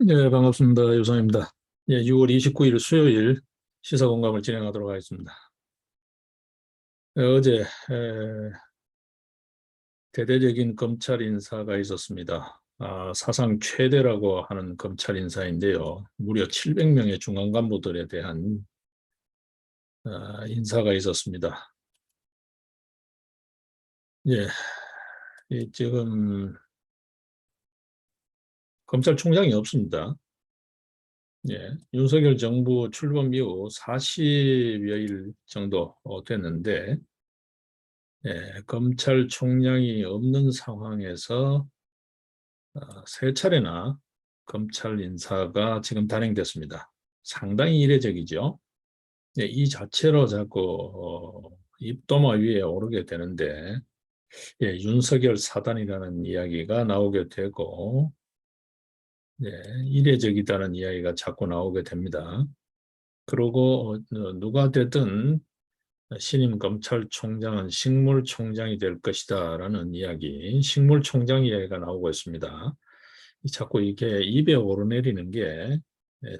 네, 반갑습니다. 유상입니다. 예, 6월 29일 수요일 시사공감을 진행하도록 하겠습니다. 어제 대대적인 검찰 인사가 있었습니다. 사상 최대라고 하는 검찰 인사인데요. 무려 700명의 중앙 간부들에 대한 인사가 있었습니다. 예, 지금 검찰총장이 없습니다. 예, 윤석열 정부 출범 이후 40여일 정도 됐는데 검찰총장이 없는 상황에서 세 차례나 검찰 인사가 지금 단행됐습니다. 상당히 이례적이죠. 이 자체로 자꾸 입도마 위에 오르게 되는데 윤석열 사단이라는 이야기가 나오게 되고 이례적이다는 이야기가 자꾸 나오게 됩니다. 그리고 누가 되든 신임 검찰총장은 식물총장이 될 것이다라는 이야기, 식물총장 이야기가 나오고 있습니다. 자꾸 이게 입에 오르내리는 게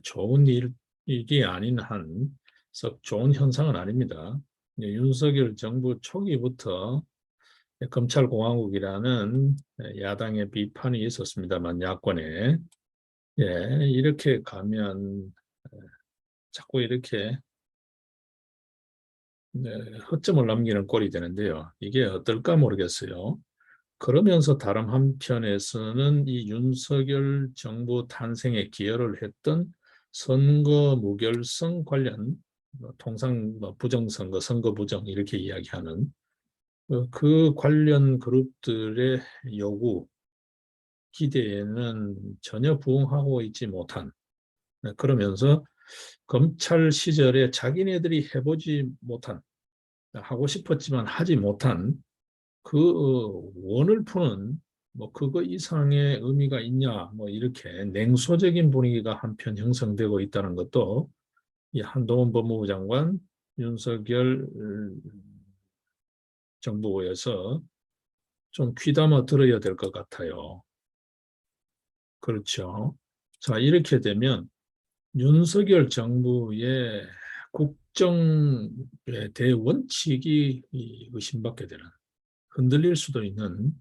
좋은 일이 아닌 한 썩 좋은 현상은 아닙니다. 윤석열 정부 초기부터 검찰공화국이라는 야당의 비판이 있었습니다만 야권에 이렇게 가면 자꾸 이렇게 허점을 남기는 꼴이 되는데요. 이게 어떨까 모르겠어요. 그러면서 다른 한편에서는 이 윤석열 정부 탄생에 기여를 했던 선거 무결성 관련 통상 부정선거, 선거 부정 이렇게 이야기하는 그 관련 그룹들의 요구, 기대에는 전혀 부응하고 있지 못한 그러면서 검찰 시절에 자기네들이 해보지 못한 하고 싶었지만 하지 못한 그 원을 푸는 뭐 그거 이상의 의미가 있냐 뭐 이렇게 냉소적인 분위기가 한편 형성되고 있다는 것도 이 한동훈 법무부 장관 윤석열 정부에서 좀 귀담아 들어야 될 것 같아요. 그렇죠. 자, 이렇게 되면 윤석열 정부의 국정의 대원칙이 의심받게 되는 흔들릴 수도 있는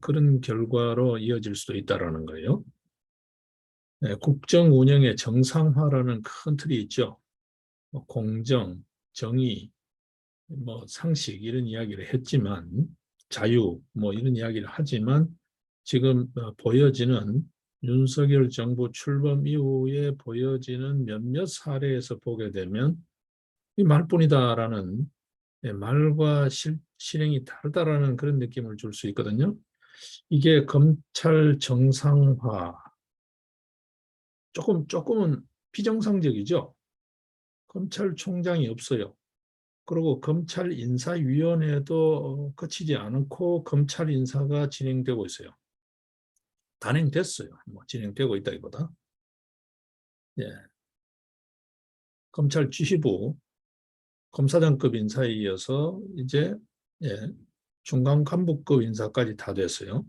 그런 결과로 이어질 수도 있다라는 거예요. 국정 운영의 정상화라는 큰 틀이 있죠. 뭐 공정, 정의, 뭐 상식 이런 이야기를 했지만 자유 뭐 이런 이야기를 하지만 지금 보여지는 윤석열 정부 출범 이후에 보여지는 몇몇 사례에서 보게 되면 이 말뿐이다라는 말과 실행이 다르다라는 그런 느낌을 줄 수 있거든요. 이게 검찰 정상화 조금은 비정상적이죠. 검찰총장이 없어요. 그리고 검찰 인사위원회도 거치지 않고 검찰 인사가 진행되고 있어요. 단행됐어요. 뭐 진행되고 있다기보다. 예. 검찰 지휘부 검사장급 인사에 이어서 이제 예, 중간 간부급 인사까지 다 됐어요.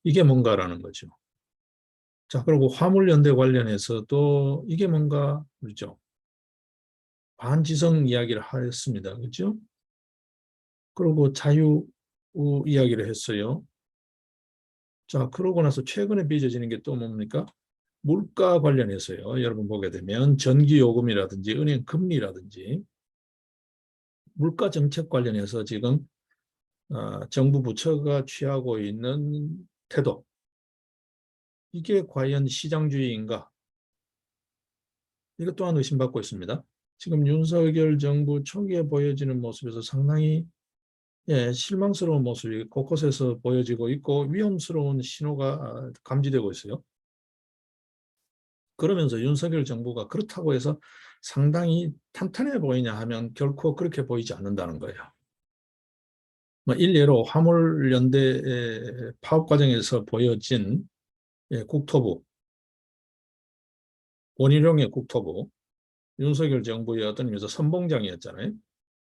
이게 뭔가라는 거죠. 자, 그리고 화물연대 관련해서도 이게 뭔가 그렇죠. 반지성 이야기를 하였습니다. 그렇죠? 그리고 자유 이야기를 했어요. 자, 그러고 나서 최근에 빚어지는 게 또 뭡니까? 물가 관련해서요. 여러분 보게 되면 전기요금이라든지 은행 금리라든지 물가 정책 관련해서 지금 정부 부처가 취하고 있는 태도 이게 과연 시장주의인가? 이것 또한 의심받고 있습니다. 지금 윤석열 정부 초기에 보여지는 모습에서 상당히 실망스러운 모습이 곳곳에서 보여지고 있고 위험스러운 신호가 감지되고 있어요. 그러면서 윤석열 정부가 그렇다고 해서 상당히 탄탄해 보이냐 하면 결코 그렇게 보이지 않는다는 거예요. 뭐 일례로 화물연대 파업 과정에서 보여진 국토부, 원희룡의 국토부, 윤석열 정부의 어떤 의미에서 선봉장이었잖아요.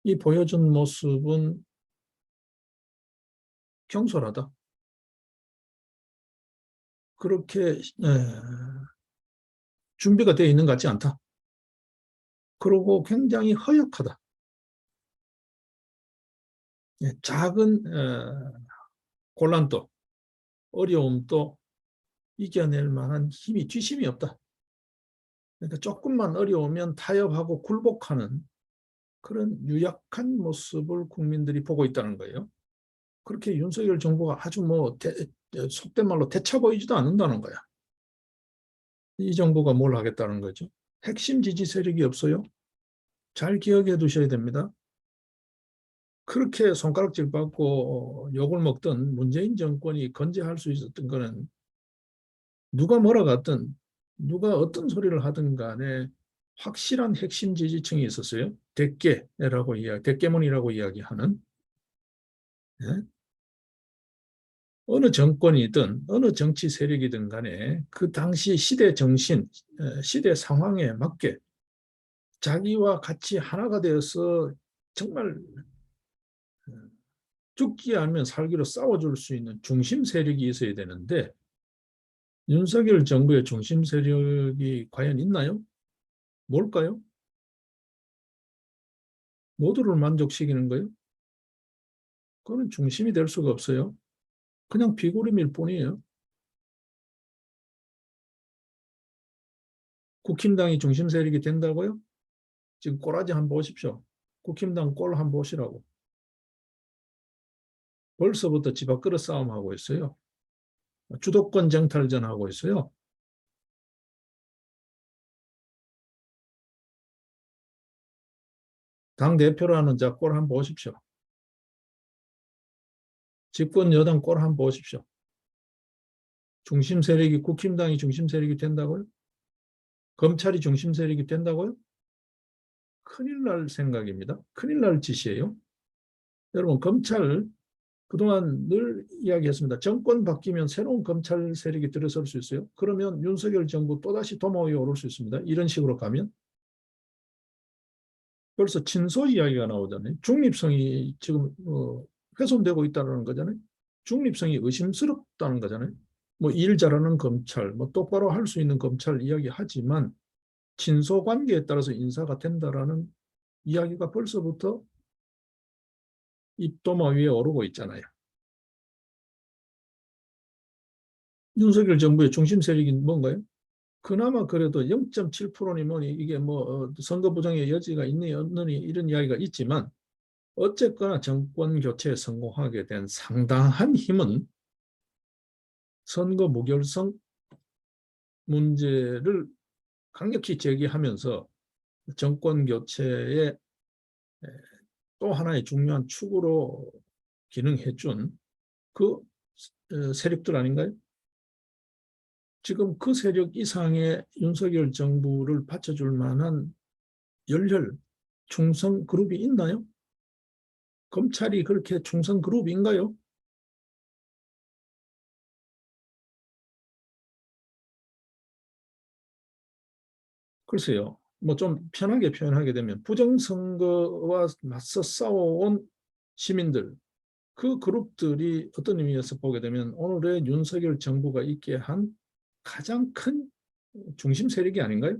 이 보여준 모습은 경솔하다. 그렇게 준비가 되어 있는 것 같지 않다. 그리고 굉장히 허약하다. 작은 곤란도, 어려움도 이겨낼 만한 힘이, 뒷심이 없다. 그러니까 조금만 어려우면 타협하고 굴복하는 그런 유약한 모습을 국민들이 보고 있다는 거예요. 그렇게 윤석열 정부가 아주 뭐 속된 말로 대차 보이지도 않는다는 거야. 이 정부가 뭘 하겠다는 거죠? 핵심 지지 세력이 없어요. 잘 기억해 두셔야 됩니다. 그렇게 손가락질 받고 욕을 먹던 문재인 정권이 건재할 수 있었던 거는 누가 뭐라 갔든 누가 어떤 소리를 하든 간에 확실한 핵심 지지층이 있었어요. 대깨문이라고 이야기하는. 예? 어느 정권이든 어느 정치 세력이든 간에 그 당시 시대 정신, 시대 상황에 맞게 자기와 같이 하나가 되어서 정말 죽지 않으면 살기로 싸워줄 수 있는 중심 세력이 있어야 되는데 윤석열 정부의 중심 세력이 과연 있나요? 뭘까요? 모두를 만족시키는 거예요? 그거는 중심이 될 수가 없어요. 그냥 비구름일 뿐이에요. 국힘당이 중심 세력이 된다고요? 지금 꼬라지 한번 보십시오. 국힘당 꼴 한번 보시라고. 벌써부터 집 앞그릇 싸움하고 있어요. 주도권 쟁탈전 하고 있어요. 당 대표라는 자 꼴 한번 보십시오. 집권 여당 꼴 한번 보십시오. 중심 세력이 국힘당이 중심 세력이 된다고요? 검찰이 중심 세력이 된다고요? 큰일 날 생각입니다. 큰일 날 짓이에요. 여러분 검찰 그동안 늘 이야기했습니다. 정권 바뀌면 새로운 검찰 세력이 들어설 수 있어요. 그러면 윤석열 정부 또다시 도마 위에 오를 수 있습니다. 이런 식으로 가면. 벌써 진소 이야기가 나오잖아요. 중립성이 지금 훼손되고 있다는 거잖아요. 중립성이 의심스럽다는 거잖아요. 뭐 일 잘하는 검찰, 뭐 똑바로 할 수 있는 검찰 이야기하지만 친소 관계에 따라서 인사가 된다라는 이야기가 벌써부터 입도마 위에 오르고 있잖아요. 윤석열 정부의 중심 세력이 뭔가요? 그나마 그래도 0.7%니 뭐니 이게 뭐 선거 부정의 여지가 있니 없느니 이런 이야기가 있지만 어쨌거나 정권 교체에 성공하게 된 상당한 힘은 선거 무결성 문제를 강력히 제기하면서 정권 교체의 또 하나의 중요한 축으로 기능해준 그 세력들 아닌가요? 지금 그 세력 이상의 윤석열 정부를 받쳐줄 만한 열혈 충성 그룹이 있나요? 검찰이 그렇게 충성 그룹인가요? 글쎄요. 뭐 좀 편하게 표현하게 되면 부정선거와 맞서 싸워온 시민들, 그 그룹들이 어떤 의미에서 보게 되면 오늘의 윤석열 정부가 있게 한 가장 큰 중심 세력이 아닌가요?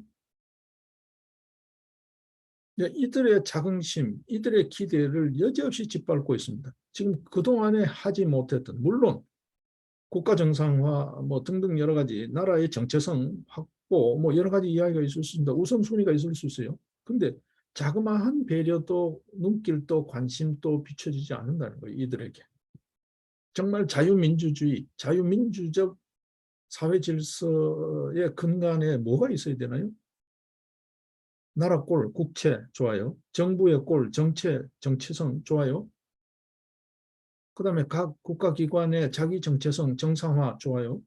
이들의 자긍심, 이들의 기대를 여지없이 짓밟고 있습니다. 지금 그동안에 하지 못했던, 물론 국가 정상화 뭐 등등 여러 가지 나라의 정체성 확보 뭐 여러 가지 이야기가 있을 수 있습니다. 우선순위가 있을 수 있어요. 근데 자그마한 배려도 눈길도 관심도 비춰지지 않는다는 거예요. 이들에게. 정말 자유민주주의, 자유민주적 사회 질서의 근간에 뭐가 있어야 되나요? 나라 꼴, 국채 좋아요. 정부의 꼴, 정체성 좋아요. 그다음에 각 국가기관의 자기 정체성, 정상화 좋아요.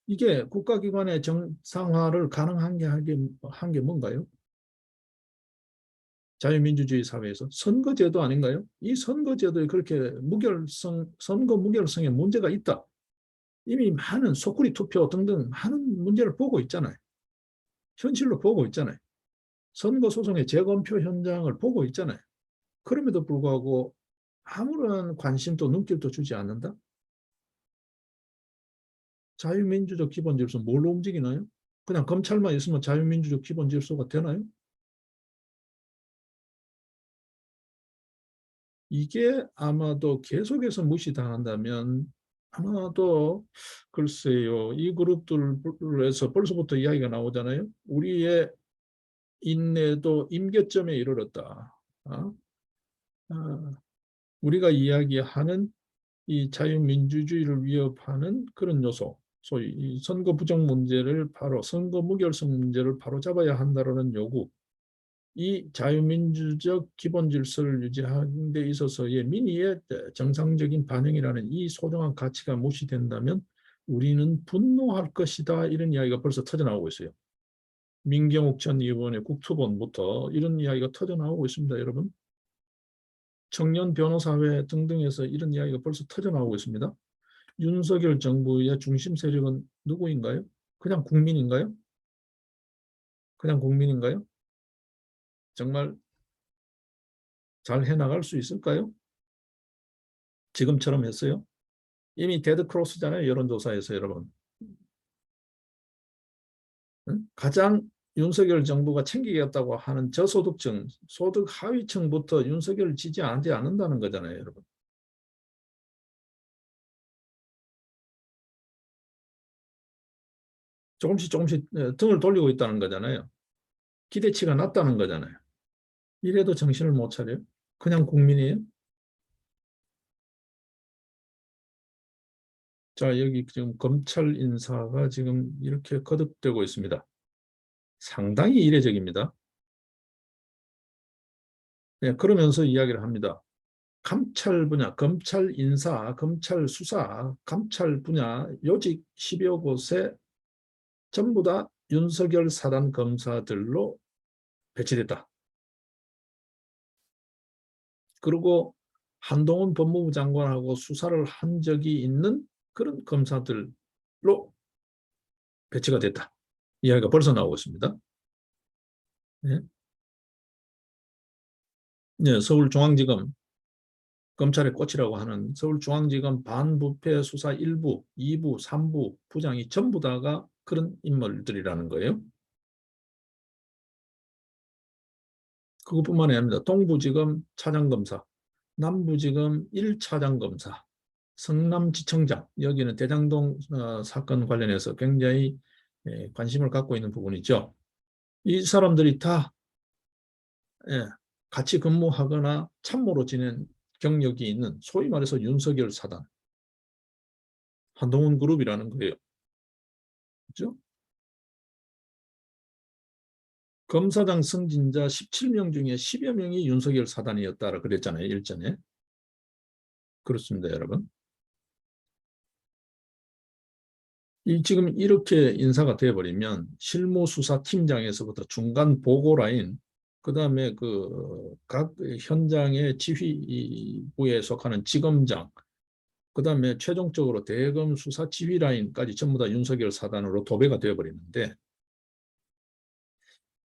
이게 국가기관의 정상화를 가능한 게 뭔가요? 자유민주주의 사회에서 선거제도 아닌가요? 이 선거제도에 그렇게 선거 무결성에 문제가 있다. 이미 많은 소쿠리 투표 등등 많은 문제를 보고 있잖아요. 현실로 보고 있잖아요. 선거소송의 재검표 현장을 보고 있잖아요. 그럼에도 불구하고 아무런 관심도 눈길도 주지 않는다? 자유민주적 기본질서 뭘로 움직이나요? 그냥 검찰만 있으면 자유민주적 기본질서가 되나요? 이게 아마도 계속해서 무시당한다면 아마도 글쎄요. 이 그룹들에서 벌써부터 이야기가 나오잖아요. 우리의 인내도 임계점에 이르렀다. 어? 아, 우리가 이야기하는 이 자유민주주의를 위협하는 그런 요소, 소위 이 선거 부정 문제를 바로 선거 무결성 문제를 바로 잡아야 한다는 요구, 이 자유민주적 기본 질서를 유지하는 데 있어서의 민의의 정상적인 반영이라는 이 소중한 가치가 무시된다면 우리는 분노할 것이다. 이런 이야기가 벌써 터져나오고 있어요. 민경욱 전 의원의 국토본부터 이런 이야기가 터져나오고 있습니다. 여러분. 청년 변호사회 등등에서 이런 이야기가 벌써 터져나오고 있습니다. 윤석열 정부의 중심 세력은 누구인가요? 그냥 국민인가요? 그냥 국민인가요? 정말 잘 해나갈 수 있을까요? 지금처럼 했어요? 이미 데드크로스잖아요. 여론조사에서 여러분. 가장 윤석열 정부가 챙기겠다고 하는 저소득층, 소득 하위층부터 윤석열을 지지하지 않는다는 거잖아요. 여러분. 조금씩 등을 돌리고 있다는 거잖아요. 기대치가 낮다는 거잖아요. 이래도 정신을 못 차려요? 그냥 국민이에요? 자, 여기 지금 검찰 인사가 지금 이렇게 거듭되고 있습니다. 상당히 이례적입니다. 네, 그러면서 이야기를 합니다. 감찰 분야, 검찰 인사, 검찰 수사, 감찰 분야 요직 10여 곳에 전부 다 윤석열 사단 검사들로 배치됐다. 그리고 한동훈 법무부 장관하고 수사를 한 적이 있는 그런 검사들로 배치가 됐다. 이야기가 벌써 나오고 있습니다. 네. 네, 서울중앙지검 검찰의 꽃이라고 하는 서울중앙지검 반부패 수사 1부, 2부, 3부 부장이 전부 다가 그런 인물들이라는 거예요. 그것뿐만이 아닙니다. 동부지검 차장검사, 남부지검 1차장검사, 성남지청장, 여기는 대장동 사건 관련해서 굉장히 관심을 갖고 있는 부분이죠. 이 사람들이 다 예, 같이 근무하거나 참모로 지낸 경력이 있는 소위 말해서 윤석열 사단, 한동훈 그룹이라는 거예요. 그렇죠? 검사장 승진자 17명 중에 10여 명이 윤석열 사단이었다라 그랬잖아요. 일전에. 그렇습니다, 여러분. 지금 이렇게 인사가 되어버리면 실무수사팀장에서부터 중간 보고 라인, 그 다음에 그 각 현장의 지휘부에 속하는 지검장, 그 다음에 최종적으로 대검 수사 지휘 라인까지 전부 다 윤석열 사단으로 도배가 되어버리는데,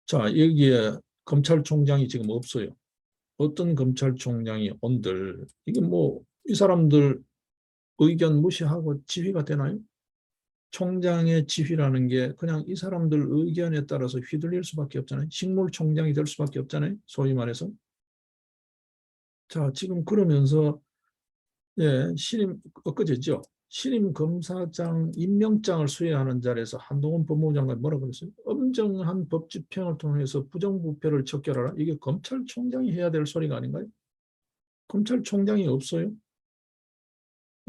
자, 여기에 검찰총장이 지금 없어요. 어떤 검찰총장이 온들, 이게 뭐 이 사람들 의견 무시하고 지휘가 되나요? 총장의 지휘라는 게 그냥 이 사람들 의견에 따라서 휘둘릴 수밖에 없잖아요. 식물총장이 될 수밖에 없잖아요. 소위 말해서. 자, 지금 그러면서 예, 엊그제죠. 신임 검사장 임명장을 수여하는 자리에서 한동훈 법무부 장관이 뭐라고 그랬어요? 엄정한 법 집행을 통해서 부정부패를 척결하라. 이게 검찰총장이 해야 될 소리가 아닌가요? 검찰총장이 없어요.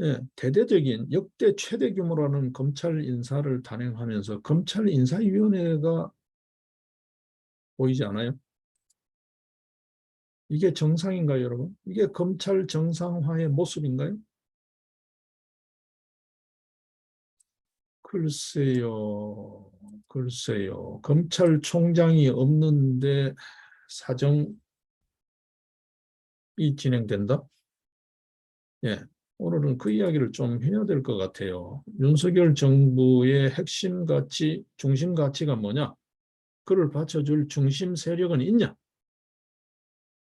예, 대대적인 역대 최대 규모라는 검찰 인사를 단행하면서 검찰 인사위원회가 보이지 않아요? 이게 정상인가요, 여러분? 이게 검찰 정상화의 모습인가요? 글쎄요, 글쎄요. 검찰총장이 없는데 사정이 진행된다? 예, 오늘은 그 이야기를 좀 해야 될 것 같아요. 윤석열 정부의 핵심 가치, 중심 가치가 뭐냐? 그를 받쳐줄 중심 세력은 있냐?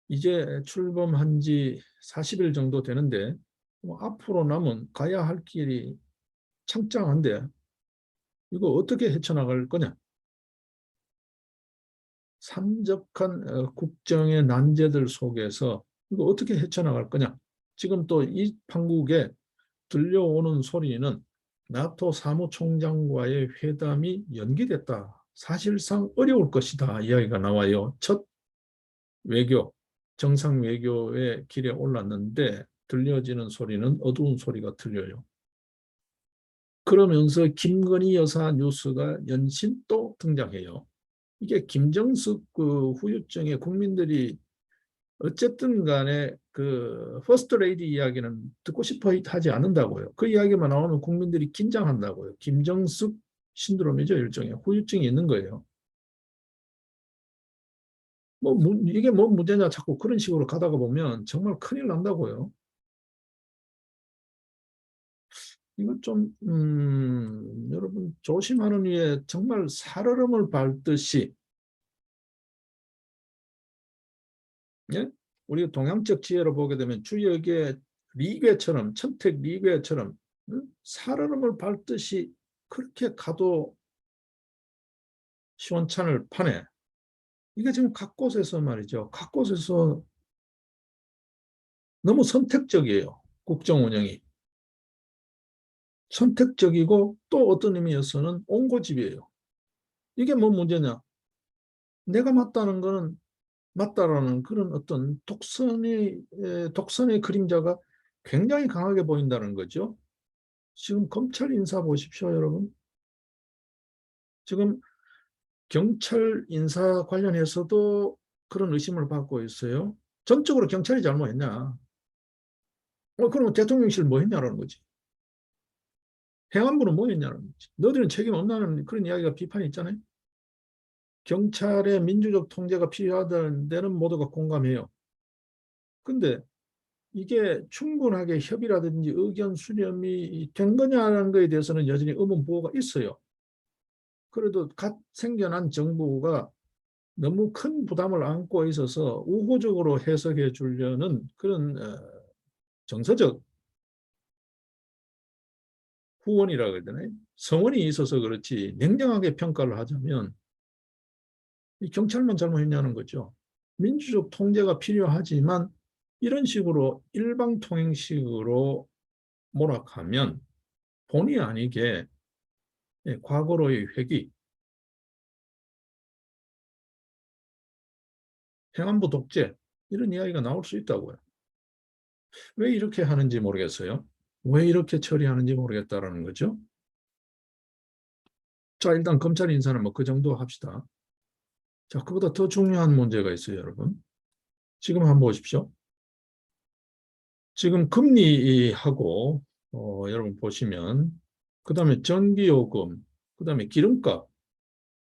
이제 출범한 지 40일 정도 되는데 뭐 앞으로 남은 가야 할 길이 창창한데 이거 어떻게 헤쳐나갈 거냐? 산적한 국정의 난제들 속에서 이거 어떻게 헤쳐나갈 거냐? 지금 또 이 판국에 들려오는 소리는 나토 사무총장과의 회담이 연기됐다. 사실상 어려울 것이다. 이야기가 나와요. 첫 외교, 정상 외교의 길에 올랐는데 들려지는 소리는 어두운 소리가 들려요. 그러면서 김건희 여사 뉴스가 연신 또 등장해요. 이게 김정숙 그 후유증에 국민들이 어쨌든 간에 그 퍼스트 레이디 이야기는 듣고 싶어 하지 않는다고요. 그 이야기만 나오면 국민들이 긴장한다고요. 김정숙 신드롬이죠. 일종의 후유증이 있는 거예요. 뭐 이게 뭐 문제냐 자꾸 그런 식으로 가다가 보면 정말 큰일 난다고요. 이거 좀 여러분 조심하는 위에 정말 살얼음을 밟듯이 예? 우리 동양적 지혜로 보게 되면 주역의 리괴처럼 천택 리괴처럼 살얼음을 밟듯이 그렇게 가도 시원찮을 판에 이게 지금 각 곳에서 말이죠. 각 곳에서 너무 선택적이에요. 국정 운영이. 선택적이고 또 어떤 의미에서는 옹고집이에요. 이게 뭐 문제냐? 내가 맞다는 거는 맞다라는 그런 어떤 독선의 그림자가 굉장히 강하게 보인다는 거죠. 지금 검찰 인사 보십시오, 여러분. 지금 경찰 인사 관련해서도 그런 의심을 받고 있어요. 전적으로 경찰이 잘못했냐? 그러면 대통령실 뭐 했냐라는 거지. 행안부는 뭐 했냐는 거지. 너희들은 책임 없다는 그런 이야기가 비판이 있잖아요. 경찰의 민주적 통제가 필요하다는 데는 모두가 공감해요. 근데 이게 충분하게 협의라든지 의견 수렴이 된 거냐는 것에 대해서는 여전히 의문 부호가 있어요. 그래도 갓 생겨난 정부가 너무 큰 부담을 안고 있어서 우호적으로 해석해 주려는 그런 정서적 후원이라고 해야 되나요? 성원이 있어서 그렇지 냉정하게 평가를 하자면 이 경찰만 잘못했냐는 거죠. 민주적 통제가 필요하지만 이런 식으로 일방통행식으로 몰아가면 본의 아니게 과거로의 회기, 행안부 독재 이런 이야기가 나올 수 있다고요. 왜 이렇게 하는지 모르겠어요. 왜 이렇게 처리하는지 모르겠다라는 거죠. 자, 일단 검찰 인사는 뭐 그 정도 합시다. 자, 그보다 더 중요한 문제가 있어요, 여러분. 지금 한번 보십시오. 지금 금리하고 여러분 보시면 그다음에 전기요금, 그다음에 기름값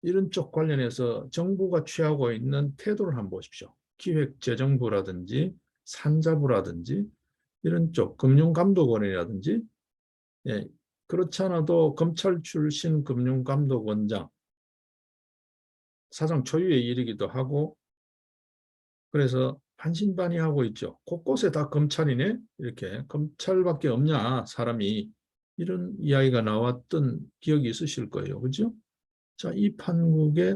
이런 쪽 관련해서 정부가 취하고 있는 태도를 한번 보십시오. 기획재정부라든지 산자부라든지 이런 쪽 금융감독원이라든지 예, 그렇지 않아도 검찰 출신 금융감독원장 사상 초유의 일이기도 하고 그래서 반신반의하고 있죠. 곳곳에 다 검찰이네 이렇게 검찰밖에 없냐 사람이 이런 이야기가 나왔던 기억이 있으실 거예요. 그죠? 자, 이 판국에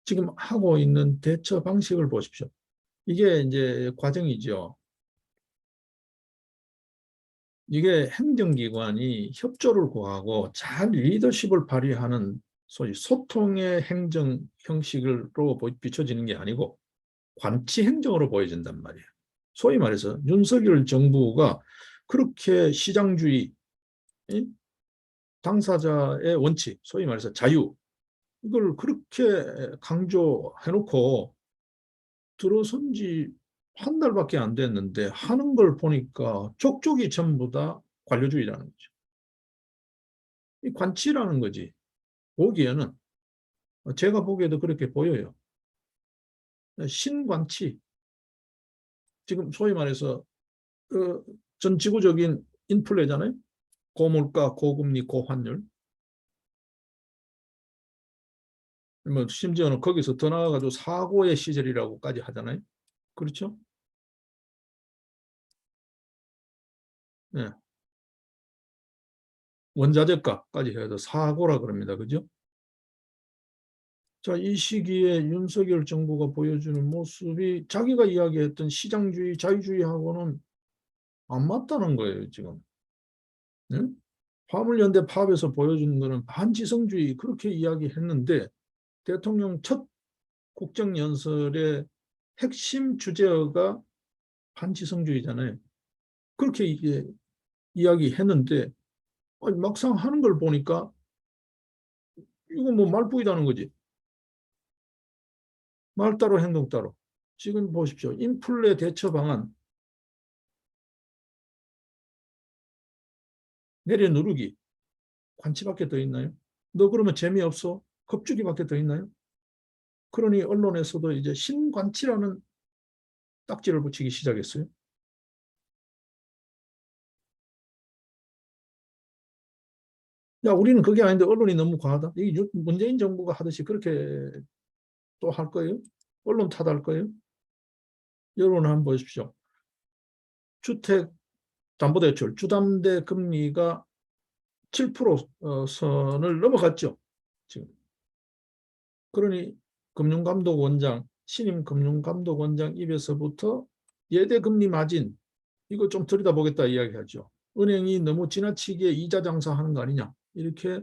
지금 하고 있는 대처 방식을 보십시오. 이게 이제 과정이죠. 이게 행정기관이 협조를 구하고 잘 리더십을 발휘하는 소위 소통의 행정 형식으로 비춰지는 게 아니고 관치 행정으로 보여진단 말이에요. 소위 말해서 윤석열 정부가 그렇게 시장주의, 당사자의 원칙, 소위 말해서 자유, 이걸 그렇게 강조해놓고 들어선 지 한 달밖에 안 됐는데 하는 걸 보니까 족족이 전부 다 관료주의라는 거죠. 이 관치라는 거지. 보기에는 제가 보기에도 그렇게 보여요. 신관치. 지금 소위 말해서 전 지구적인 인플레잖아요. 고물가, 고금리, 고환율. 뭐 심지어는 거기서 더 나아가지고 사고의 시절이라고까지 하잖아요. 그렇죠? 네. 원자재가까지 해서 4고라 그럽니다. 그죠? 자, 이 시기에 윤석열 정부가 보여주는 모습이 자기가 이야기했던 시장주의, 자유주의하고는 안 맞다는 거예요, 지금. 응? 화물연대 파업에서 보여주는 거는 반지성주의 그렇게 이야기했는데 대통령 첫 국정연설의 핵심 주제어가 반지성주의잖아요. 그렇게 이게 이야기했는데 막상 하는 걸 보니까 이거 뭐 말뿐이다는 거지. 말 따로 행동 따로. 지금 보십시오. 인플레 대처 방안 내려 누르기. 관치밖에 더 있나요? 너 그러면 재미없어? 겁주기밖에 더 있나요? 그러니 언론에서도 이제 신관치라는 딱지를 붙이기 시작했어요. 야, 우리는 그게 아닌데 언론이 너무 과하다. 이게 문재인 정부가 하듯이 그렇게 또 할 거예요? 언론 탓할 거예요? 여러분 한번 보십시오. 주택담보대출, 주담대 금리가 7% 선을 넘어갔죠. 지금. 그러니 금융감독원장, 신임 금융감독원장 입에서부터 예대금리 마진 이거 좀 들여다보겠다 이야기하죠. 은행이 너무 지나치게 이자 장사하는 거 아니냐 이렇게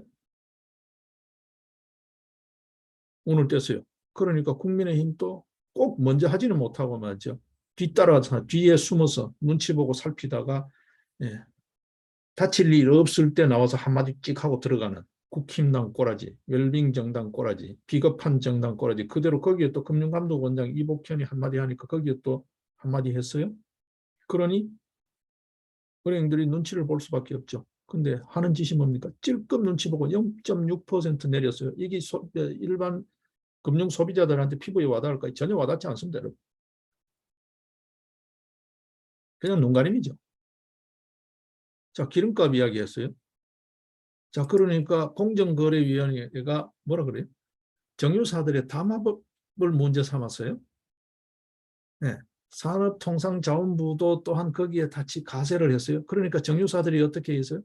오늘 뗐어요. 그러니까 국민의힘도 꼭 먼저 하지는 못하고 말이죠. 뒤따라서 뒤에 숨어서 눈치 보고 살피다가 예, 다칠 일 없을 때 나와서 한마디 찍 하고 들어가는 국힘당 꼬라지, 웰빙 정당 꼬라지, 비겁한 정당 꼬라지 그대로 거기에 또 금융감독원장 이복현이 한마디 하니까 거기에 또 한마디 했어요. 그러니 은행들이 눈치를 볼 수밖에 없죠. 근데 하는 짓이 뭡니까? 찔끔 눈치 보고 0.6% 내렸어요. 이게 일반 금융 소비자들한테 피부에 와닿을까? 전혀 와닿지 않습니다. 여러분. 그냥 눈가림이죠. 자, 기름값 이야기했어요. 자, 그러니까 공정거래위원회가 뭐라 그래요? 정유사들의 담합을 문제 삼았어요. 네. 산업통상자원부도 또한 거기에 같이 가세를 했어요. 그러니까 정유사들이 어떻게 했어요?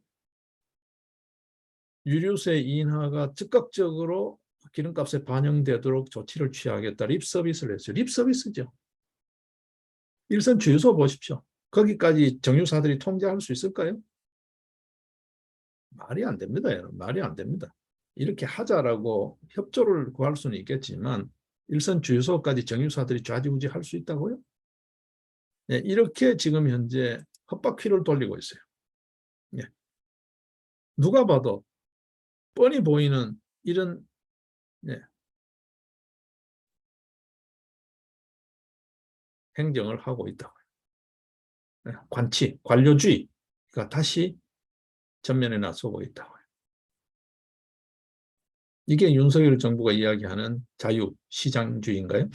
유류세 인하가 즉각적으로 기름값에 반영되도록 조치를 취하겠다. 립서비스를 했어요. 립서비스죠. 일선 주유소 보십시오. 거기까지 정유사들이 통제할 수 있을까요? 말이 안 됩니다. 여러분. 말이 안 됩니다. 이렇게 하자라고 협조를 구할 수는 있겠지만 일선 주유소까지 정유사들이 좌지우지 할 수 있다고요? 네, 이렇게 지금 현재 헛바퀴를 돌리고 있어요. 네. 누가 봐도 뻔히 보이는 이런 네, 행정을 하고 있다고요. 네, 관치, 관료주의가 다시 전면에 나서고 있다고요. 이게 윤석열 정부가 이야기하는 자유시장주의인가요?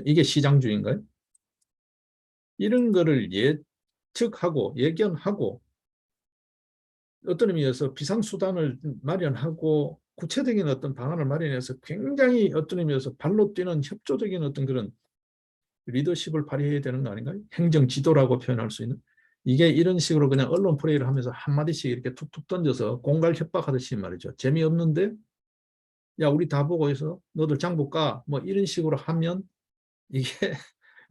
이게 시장주의인가요? 이런 거를 예측하고 예견하고 어떤 의미에서 비상수단을 마련하고 구체적인 어떤 방안을 마련해서 굉장히 어떤 의미에서 발로 뛰는 협조적인 어떤 그런 리더십을 발휘해야 되는 거 아닌가요? 행정 지도라고 표현할 수 있는. 이게 이런 식으로 그냥 언론 플레이를 하면서 한마디씩 이렇게 툭툭 던져서 공갈 협박하듯이 말이죠. 재미없는데 야 우리 다 보고 있어. 너들 장부 까. 뭐 이런 식으로 하면 이게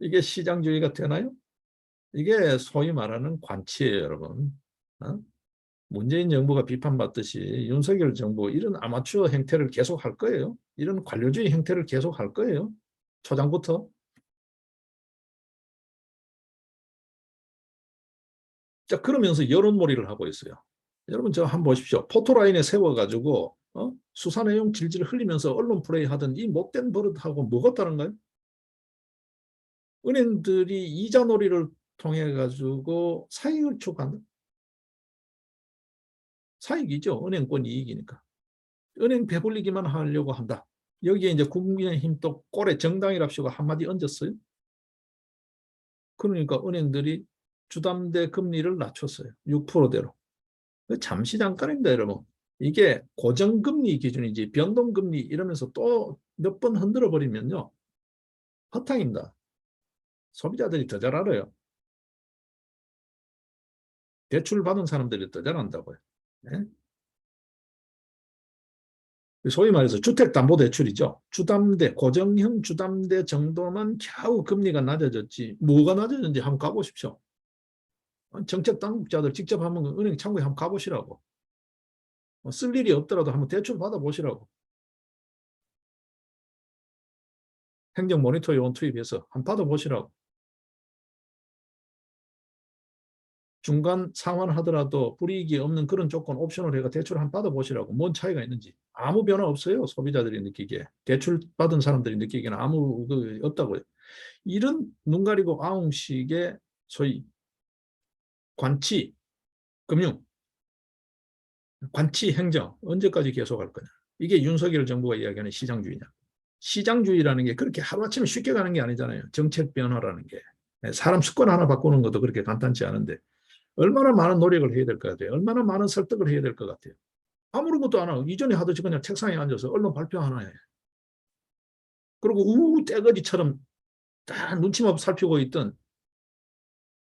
이게 시장주의가 되나요? 이게 소위 말하는 관치예요, 여러분. 어? 문재인 정부가 비판받듯이 윤석열 정부 이런 아마추어 행태를 계속 할 거예요. 이런 관료주의 행태를 계속 할 거예요. 초장부터. 자, 그러면서 여론몰이를 하고 있어요. 여러분 저 한번 보십시오. 포토라인에 세워가지고 수사 내용 질질 흘리면서 언론 플레이 하던 이 못된 버릇하고 뭐가 다른가요? 은행들이 이자놀이를 통해 가지고 사익을 추구한다. 사익이죠. 은행권 이익이니까. 은행 배불리기만 하려고 한다. 여기에 이제 국민의힘 또 꼴에 정당이랍시고 한마디 얹었어요. 그러니까 은행들이 주담대 금리를 낮췄어요. 6%대로. 잠시 잠깐입니다, 여러분. 이게 고정금리 기준이지 변동금리 이러면서 또 몇 번 흔들어 버리면요. 허탕입니다. 소비자들이 더 잘 알아요. 대출 받은 사람들이 더 잘 안다고요. 네? 소위 말해서 주택담보대출이죠. 주담대, 고정형 주담대 정도만 겨우 금리가 낮아졌지. 뭐가 낮아졌는지 한번 가보십시오. 정책 당국자들 직접 한번 은행 창구에 한번 가보시라고. 쓸 일이 없더라도 한번 대출 받아보시라고. 행정 모니터 요원 투입해서 한번 받아보시라고. 중간 상환하더라도 불이익이 없는 그런 조건 옵션을 해가 대출 한번 받아보시라고. 뭔 차이가 있는지. 아무 변화 없어요. 소비자들이 느끼기에. 대출 받은 사람들이 느끼기에는 아무 없다고요. 이런 눈 가리고 아웅식의 소위 관치, 금융, 관치 행정 언제까지 계속할 거냐. 이게 윤석열 정부가 이야기하는 시장주의냐. 시장주의라는 게 그렇게 하루아침에 쉽게 가는 게 아니잖아요. 정책 변화라는 게. 사람 습관 하나 바꾸는 것도 그렇게 간단치 않은데 얼마나 많은 노력을 해야 될 것 같아요. 얼마나 많은 설득을 해야 될 것 같아요. 아무런 것도 안 하고 이전에 하듯이 그냥 책상에 앉아서 언론 발표 하나 해. 그리고 떼거지처럼 다 눈치만 살피고 있던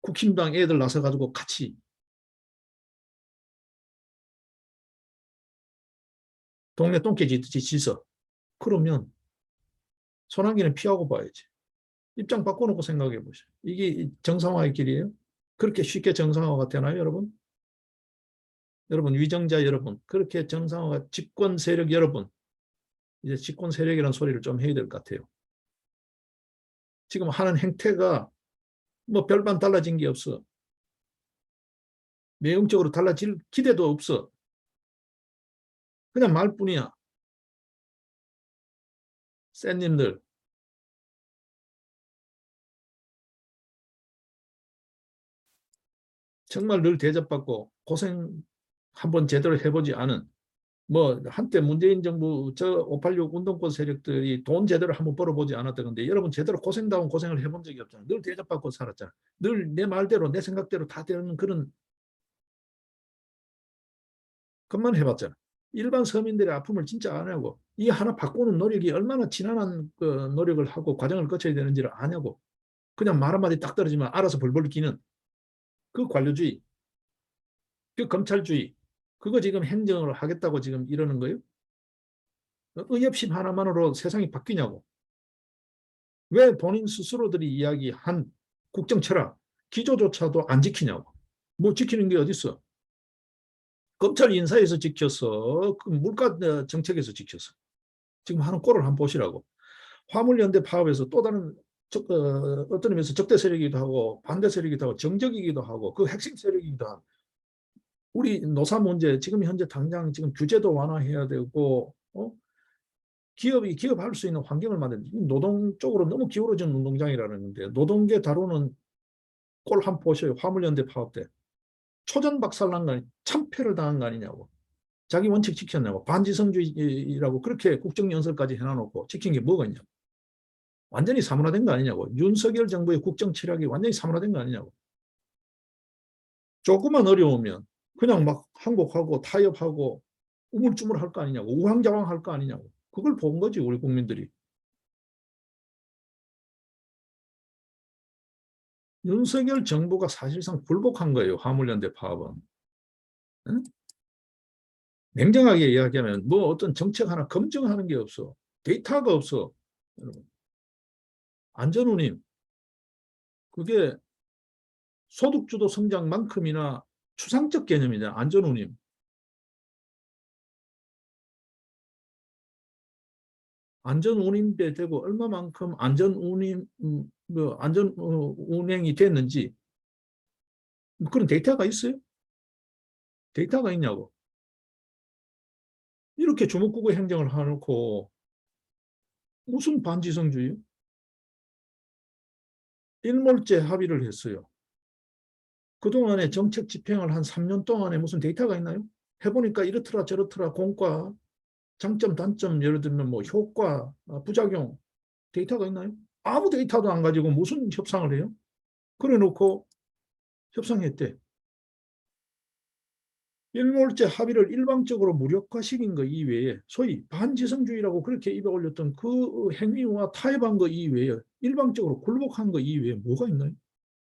국힘당 애들 나서가지고 같이 동네 똥개지 짖어. 그러면 소나기는 피하고 봐야지. 입장 바꿔놓고 생각해 보세요. 이게 정상화의 길이에요? 그렇게 쉽게 정상화가 되나요, 여러분? 여러분, 위정자 여러분, 그렇게 정상화가 집권 세력 여러분, 이제 집권 세력이라는 소리를 좀 해야 될 것 같아요. 지금 하는 행태가 뭐 별반 달라진 게 없어. 내용적으로 달라질 기대도 없어. 그냥 말뿐이야. 쌤님들, 정말 늘 대접받고 고생 한번 제대로 해보지 않은 뭐 한때 문재인 정부 저 586 운동권 세력들이 돈 제대로 한번 벌어보지 않았다 근데 여러분 제대로 고생다운 고생을 해본 적이 없잖아. 늘 대접받고 살았잖아. 늘 내 말대로 내 생각대로 다 되는 그런 것만 해봤잖아. 일반 서민들의 아픔을 진짜 안 하고 이 하나 바꾸는 노력이 얼마나 지난한 그 노력을 하고 과정을 거쳐야 되는지를 아냐고. 그냥 말 한마디 딱 떨어지면 알아서 벌벌 기는 그 관료주의, 그 검찰주의, 그거 지금 행정을 하겠다고 지금 이러는 거예요? 의협심 하나만으로 세상이 바뀌냐고. 왜 본인 스스로들이 이야기한 국정 철학, 기조조차도 안 지키냐고. 뭐 지키는 게 어딨어? 검찰 인사에서 지켰어. 그 물가 정책에서 지켰어. 지금 하는 꼴을 한번 보시라고. 화물연대 파업에서 또 다른 어떤 의미에서 적대 세력이기도 하고 반대 세력이기도 하고 정적이기도 하고 그 핵심 세력이기도 하고 우리 노사 문제 지금 현재 당장 지금 규제도 완화해야 되고 기업이 기업할 수 있는 환경을 만드는 노동 쪽으로 너무 기울어진 운동장이라는데 노동계 다루는 꼴 한번 보셔요. 화물연대 파업 때 초전박살난 거 아니 참패를 당한 거 아니냐고. 자기 원칙 지켰냐고. 반지성주의라고 그렇게 국정연설까지 해놔놓고 지킨 게 뭐가 있냐고. 완전히 사문화된 거 아니냐고. 윤석열 정부의 국정 철학이 완전히 사문화된 거 아니냐고. 조금만 어려우면 그냥 막 항복하고 타협하고 우물쭈물 할 거 아니냐고. 우왕좌왕 할 거 아니냐고. 그걸 본 거지 우리 국민들이. 윤석열 정부가 사실상 굴복한 거예요. 화물연대 파업은. 응? 냉정하게 이야기하면 뭐 어떤 정책 하나 검증하는 게 없어. 데이터가 없어. 여러분. 안전운임. 그게 소득주도 성장만큼이나 추상적 개념이냐. 안전운임. 안전운임배 되고 얼마만큼 안전운임 뭐 안전 운행이 됐는지 뭐 그런 데이터가 있어요? 데이터가 있냐고. 이렇게 주먹구구 행정을 해놓고 무슨 반지성주의? 일몰제 합의를 했어요. 그동안에 정책 집행을 한 3년 동안에 무슨 데이터가 있나요? 해보니까 이렇더라 저렇더라 공과 장점 단점 예를 들면 뭐 효과 부작용 데이터가 있나요? 아무 데이터도 안 가지고 무슨 협상을 해요? 그래 놓고 협상했대. 일몰제 합의를 일방적으로 무력화시킨 거 이외에 소위 반지성주의라고 그렇게 입에 올렸던 그 행위와 타협한 거 이외에 일방적으로 굴복한 거 이외에 뭐가 있나요?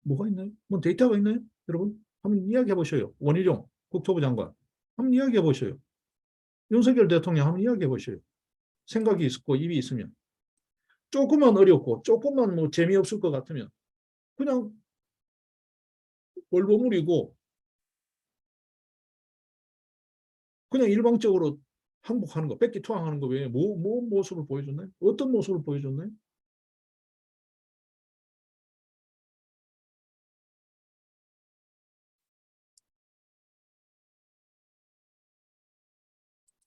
뭐가 있나요? 뭐 데이터가 있나요? 여러분 한번 이야기해 보셔요. 원희룡 국토부 장관 한번 이야기해 보셔요. 윤석열 대통령 한번 이야기해 보셔요. 생각이 있고 입이 있으면. 조금만 어렵고 조금만 뭐 재미없을 것 같으면 그냥 얼버무리고 그냥 일방적으로 항복하는 거, 뺏기 투항하는 거 외에 뭐 모습을 보여줬나요? 어떤 모습을 보여줬나요?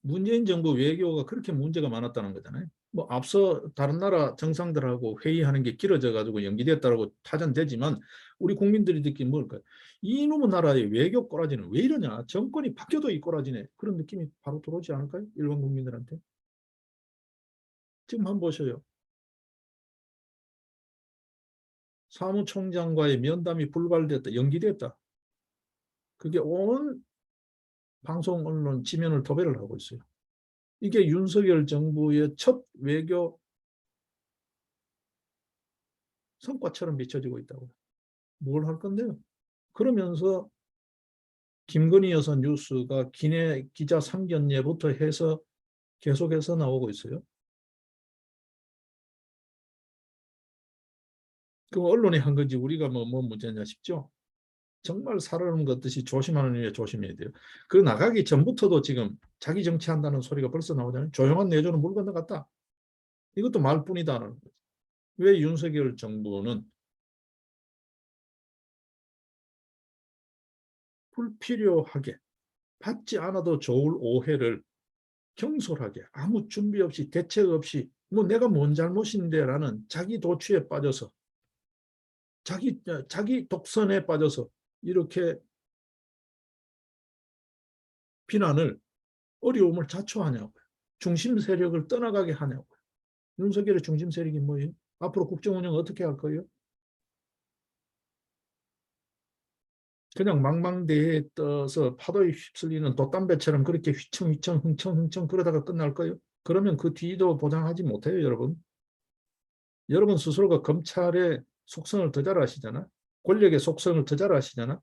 문재인 정부 외교가 그렇게 문제가 많았다는 거잖아요. 뭐 앞서 다른 나라 정상들하고 회의하는 게 길어져 가지고 연기됐다고 타전되지만 우리 국민들이 듣기 뭘까요? 이놈의 나라의 외교 꼬라지는 왜 이러냐? 정권이 바뀌어도 이 꼬라지네. 그런 느낌이 바로 들어오지 않을까요? 일반 국민들한테. 지금 한번 보셔요. 사무총장과의 면담이 불발됐다, 연기됐다. 그게 온 방송 언론 지면을 도배를 하고 있어요. 이게 윤석열 정부의 첫 외교 성과처럼 비춰지고 있다고. 뭘 할 건데요? 그러면서 김건희 여사 뉴스가 기내 기자 상견례부터 해서 계속해서 나오고 있어요. 그 언론이 한 건지 우리가 뭐 문제냐 싶죠. 정말 살얼음 걷듯이 조심하는 일에 조심해야 돼요. 그 나가기 전부터도 지금 자기 정치한다는 소리가 벌써 나오잖아요. 조용한 내조는 물 건너갔다. 이것도 말뿐이다는 거죠. 왜 윤석열 정부는 불필요하게 받지 않아도 좋을 오해를 경솔하게 아무 준비 없이 대책 없이 뭐 내가 뭔 잘못인데라는 자기 도취에 빠져서 자기 독선에 빠져서 이렇게 비난을 어려움을 자초하냐고요. 중심 세력을 떠나가게 하냐고요. 윤석열의 중심 세력이 뭐예요? 앞으로 국정 운영 어떻게 할 거예요? 그냥 망망대해에 떠서 파도에 휩쓸리는 돛담배처럼 그렇게 휘청휘청 흥청흥청 그러다가 끝날 거예요? 그러면 그 뒤도 보장하지 못해요, 여러분. 여러분 스스로가 검찰의 속성을 더 잘 아시잖아. 권력의 속성을 더 잘 아시잖아.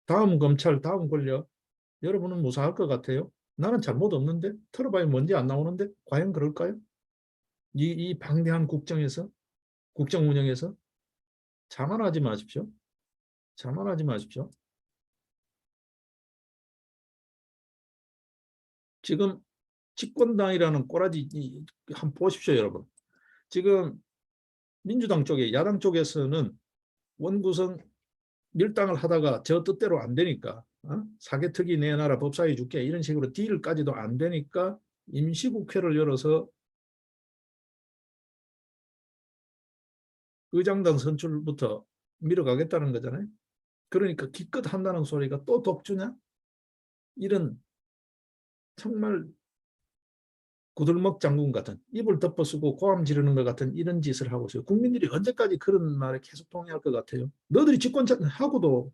다음 검찰, 다음 권력. 여러분은 무사할 것 같아요? 나는 잘못 없는데? 털어봐야 뭔지 안 나오는데? 과연 그럴까요? 이 방대한 국정에서, 국정 운영에서 자만하지 마십시오. 자만하지 마십시오. 지금 집권당이라는 꼬라지 한번 보십시오, 여러분. 지금 민주당 쪽에, 야당 쪽에서는 원구성 밀당을 하다가 저 뜻대로 안 되니까 사개특위 내놔라 법사위 줄게 이런 식으로 딜까지도 안 되니까 임시국회를 열어서 의장당 선출부터 밀어가겠다는 거잖아요. 그러니까 기껏 한다는 소리가 또 독주냐? 이런 정말 구들먹 장군 같은 입을 덮어쓰고 고함 지르는 것 같은 이런 짓을 하고 있어요. 국민들이 언제까지 그런 말에 계속 동의할 것 같아요? 너들이 집권하고도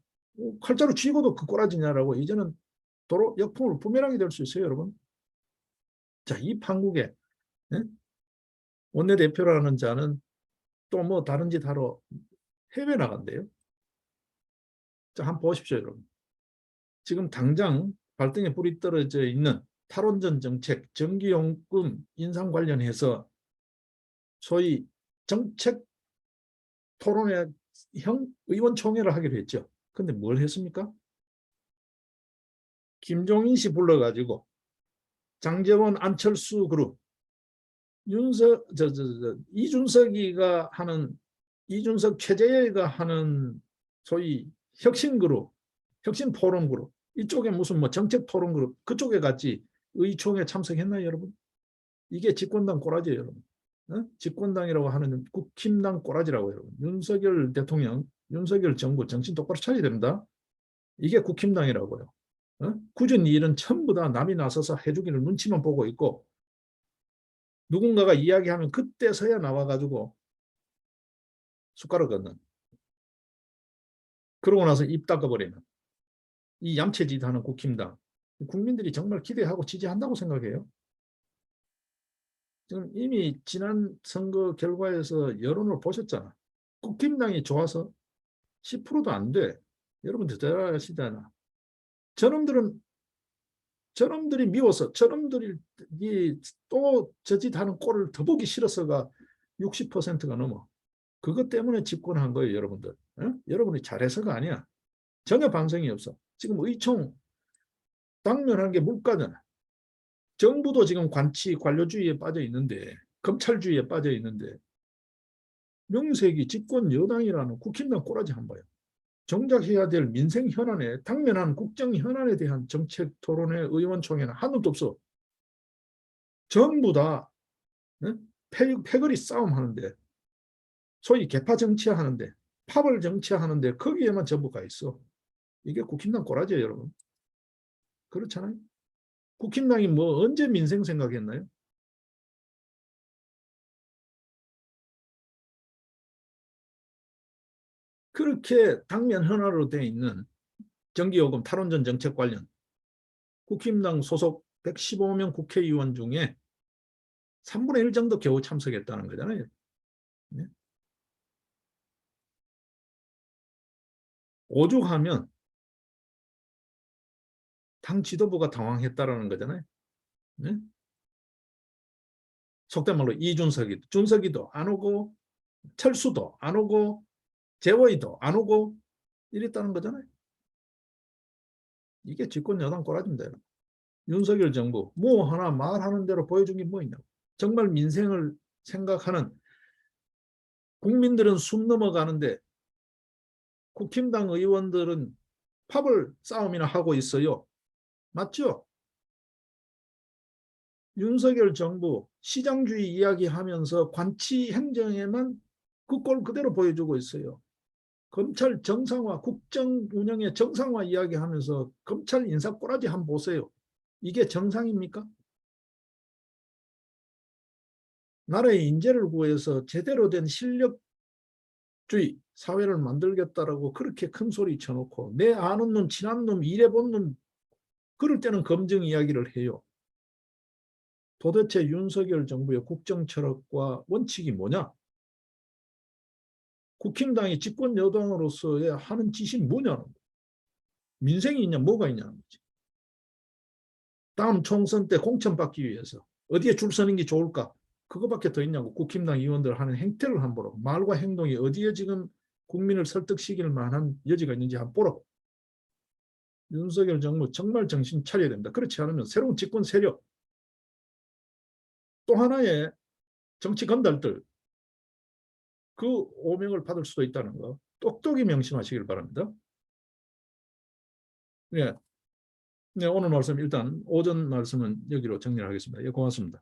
칼자루 쥐고도 그 꼬라지냐라고 이제는 도로 역풍으로 부메랑이 될 수 있어요, 여러분. 자, 이 판국에 예? 원내대표라는 자는 또 뭐 다른 짓 하러 해외 나간대요. 자, 한번 보십시오, 여러분. 지금 당장 발등에 불이 떨어져 있는 탈원전 정책, 전기요금 인상 관련해서 소위 정책 토론회 형 의원총회를 하기로 했죠. 근데 뭘 했습니까? 김종인 씨 불러가지고 장제원 안철수 그룹 이준석이가 하는 이준석 최재해가 하는 소위 혁신 그룹, 혁신 포럼 그룹 이쪽에 무슨 뭐 정책 토론 그룹 그쪽에 같이 의총에 참석했나요, 여러분? 이게 집권당 꼬라지예요, 여러분. 어? 집권당이라고 하는 국힘당 꼬라지라고 여러분. 윤석열 대통령, 윤석열 정부 정신 똑바로 차려야 됩니다. 이게 국힘당이라고요. 어? 굳은 일은 전부 다 남이 나서서 해주기를 눈치만 보고 있고 누군가가 이야기하면 그때서야 나와가지고 숟가락 얹는. 그러고 나서 입 닦아버리는. 이 얌체짓 하는 국힘당. 국민들이 정말 기대하고 지지한다고 생각해요. 지금 이미 지난 선거 결과에서 여론을 보셨잖아. 국힘당이 좋아서 10%도 안 돼. 여러분들 잘 아시잖아. 저놈들은 저놈들이 미워서 저놈들이 또 저짓하는 꼴을 더 보기 싫어서가 60%가 넘어. 그것 때문에 집권한 거예요, 여러분들. 어? 여러분이 잘해서가 아니야. 전혀 반성이 없어. 지금 의총 당면한 게 물가잖아. 정부도 지금 관치 관료주의에 빠져 있는데, 검찰주의에 빠져 있는데, 명색이 집권 여당이라는 국힘당 꼬라지 한 거예요. 정작 해야 될 민생 현안에, 당면한 국정 현안에 대한 정책 토론회 의원총회는 하나도 없어. 전부 다 패거리 싸움 하는데, 소위 개파 정치하는데, 파벌 정치하는데 거기에만 전부 가 있어. 이게 국힘당 꼬라지예요, 여러분. 그렇잖아요. 국힘당이 뭐 언제 민생 생각했나요? 그렇게 당면 현안으로 되어 있는 전기요금 탈원전 정책 관련 국힘당 소속 115명 국회의원 중에 3분의 1 정도 겨우 참석했다는 거잖아요. 네? 오죽하면 당 지도부가 당황했다라는 거잖아요. 네? 속된 말로 준석이도 안 오고 철수도 안 오고 재원이도 안 오고 이랬다는 거잖아요. 이게 집권 여당 꼬라지입니다. 윤석열 정부 뭐 하나 말하는 대로 보여준 게 뭐 있냐고. 정말 민생을 생각하는 국민들은 숨 넘어가는데 국힘당 의원들은 파벌 싸움이나 하고 있어요. 맞죠? 윤석열 정부 시장주의 이야기하면서 관치 행정에만 그 꼴 그대로 보여주고 있어요. 검찰 정상화, 국정 운영의 정상화 이야기하면서 검찰 인사 꼬라지 한번 보세요. 이게 정상입니까? 나라의 인재를 구해서 제대로 된 실력주의 사회를 만들겠다라고 그렇게 큰 소리 쳐놓고 내 아는 놈, 친한 놈, 일해본 놈 그럴 때는 검증 이야기를 해요. 도대체 윤석열 정부의 국정 철학과 원칙이 뭐냐? 국힘당이 집권 여당으로서의 하는 짓이 뭐냐는 거예요. 민생이 있냐 뭐가 있냐는 거지. 다음 총선 때 공천받기 위해서 어디에 줄 서는 게 좋을까? 그거밖에 더 있냐고. 국힘당 의원들 하는 행태를 한번 보라고. 말과 행동이 어디에 지금 국민을 설득시킬 만한 여지가 있는지 한번 보라고. 윤석열 정부 정말 정신 차려야 됩니다. 그렇지 않으면 새로운 집권 세력, 또 하나의 정치 건달들, 그 오명을 받을 수도 있다는 거 똑똑히 명심하시길 바랍니다. 네, 네, 오늘 말씀 일단 오전 말씀은 여기로 정리하겠습니다. 예, 고맙습니다.